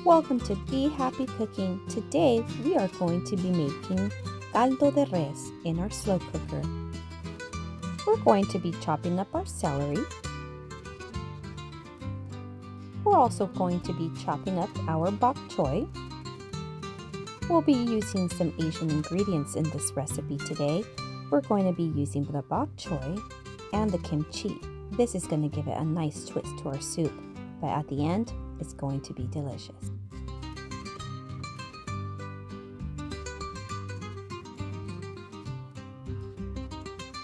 Welcome to Be Happy Cooking. Today we are going to be making caldo de res in our slow cooker. We're going to be chopping up our celery. We're also going to be chopping up our bok choy. We'll be using some Asian ingredients in this recipe today. We're going to be using the bok choy and the kimchi. This is going to give it a nice twist to our soup, but at the end, it's going to be delicious.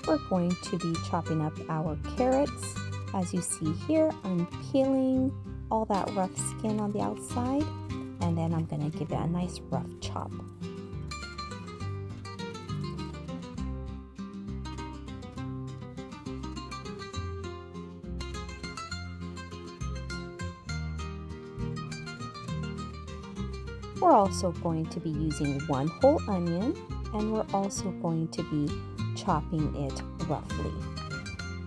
We're going to be chopping up our carrots. As you see here, I'm peeling all that rough skin on the outside, and then I'm going to give it a nice rough chop. We're also going to be using one whole onion, and we're also going to be chopping it roughly.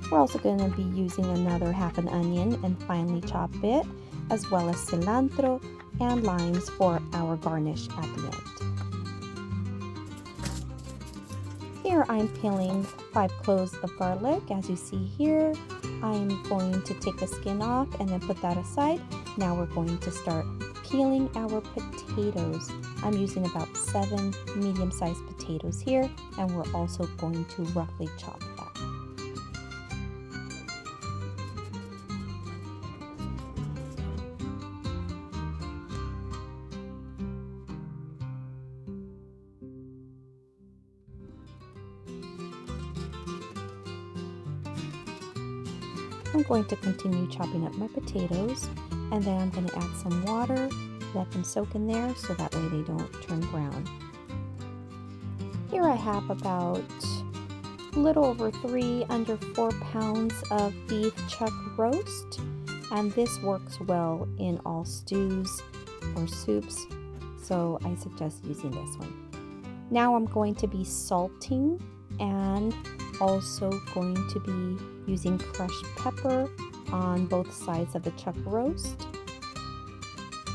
We're also going to be using another half an onion and finely chop it, as well as cilantro and limes for our garnish at the end. Here I'm peeling 5 cloves of garlic. As you see here, I'm going to take the skin off and then put that aside. Now we're going to start peeling our potatoes. I'm using about 7 medium-sized potatoes here, and we're also going to roughly chop that. I'm going to continue chopping up my potatoes, and then I'm going to add some water, let them soak in there so that way they don't turn brown. Here I have about a little over 3 under 4 pounds of beef chuck roast, and this works well in all stews or soups, so I suggest using this one. Now I'm going to be salting and also going to be using crushed pepper on both sides of the chuck roast.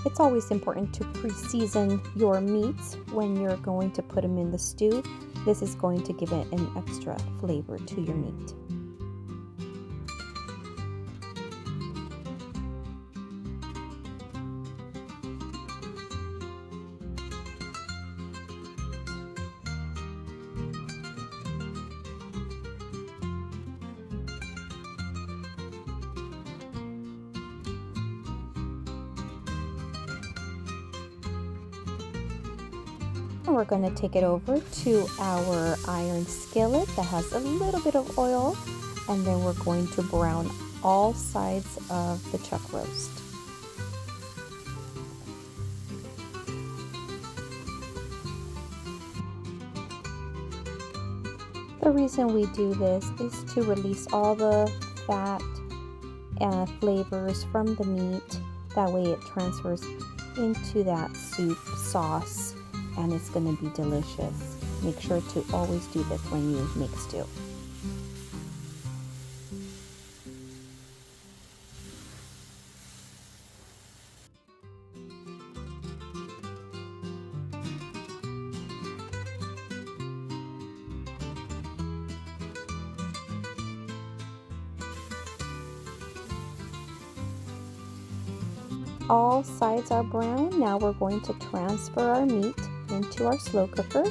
It's always important to pre-season your meats when you're going to put them in the stew. This is going to give it an extra flavor to your meat. And we're going to take it over to our iron skillet that has a little bit of oil, and then we're going to brown all sides of the chuck roast. The reason we do this is to release all the fat and flavors from the meat. That way it transfers into that soup sauce, and it's going to be delicious. Make sure to always do this when you make stew. All sides are brown. Now we're going to transfer our meat into our slow cooker,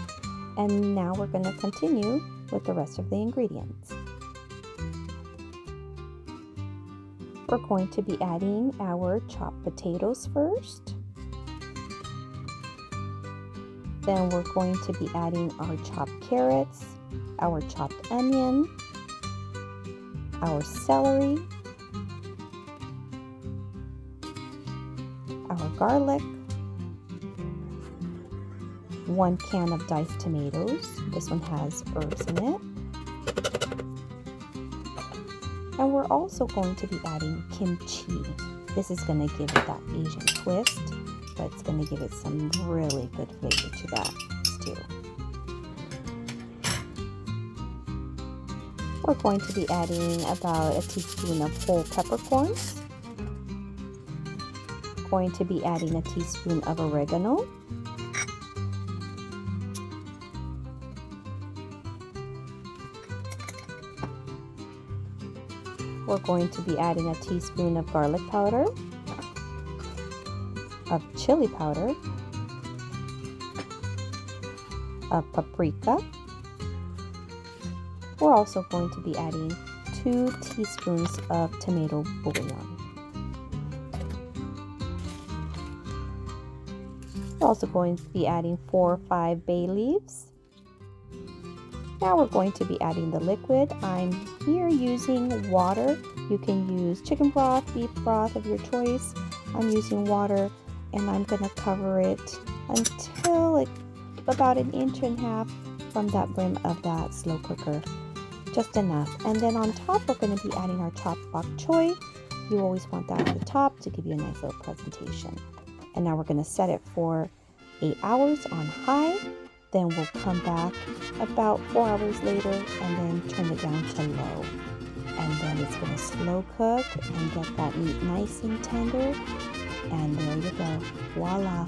and now we're going to continue with the rest of the ingredients. We're going to be adding our chopped potatoes first. Then we're going to be adding our chopped carrots, our chopped onion, our celery, our garlic, 1 can of diced tomatoes. This one has herbs in it. And we're also going to be adding kimchi. This is going to give it that Asian twist, but it's going to give it some really good flavor to that stew. We're going to be adding about a teaspoon of whole peppercorns, going to be adding a teaspoon of oregano. We're going to be adding a teaspoon of garlic powder, of chili powder, of paprika. We're also going to be adding 2 teaspoons of tomato bouillon. We're also going to be adding 4 or 5 bay leaves. Now we're going to be adding the liquid. I'm here using water. You can use chicken broth, beef broth of your choice. I'm using water, and I'm going to cover it until about 1.5 inches from that brim of that slow cooker. Just enough. And then on top, we're going to be adding our chopped bok choy. You always want that at the top to give you a nice little presentation. And now we're going to set it for 8 hours on high. Then we'll come back about 4 hours later and then turn it down to low. And then it's going to slow cook and get that meat nice and tender. And there you go. Voila!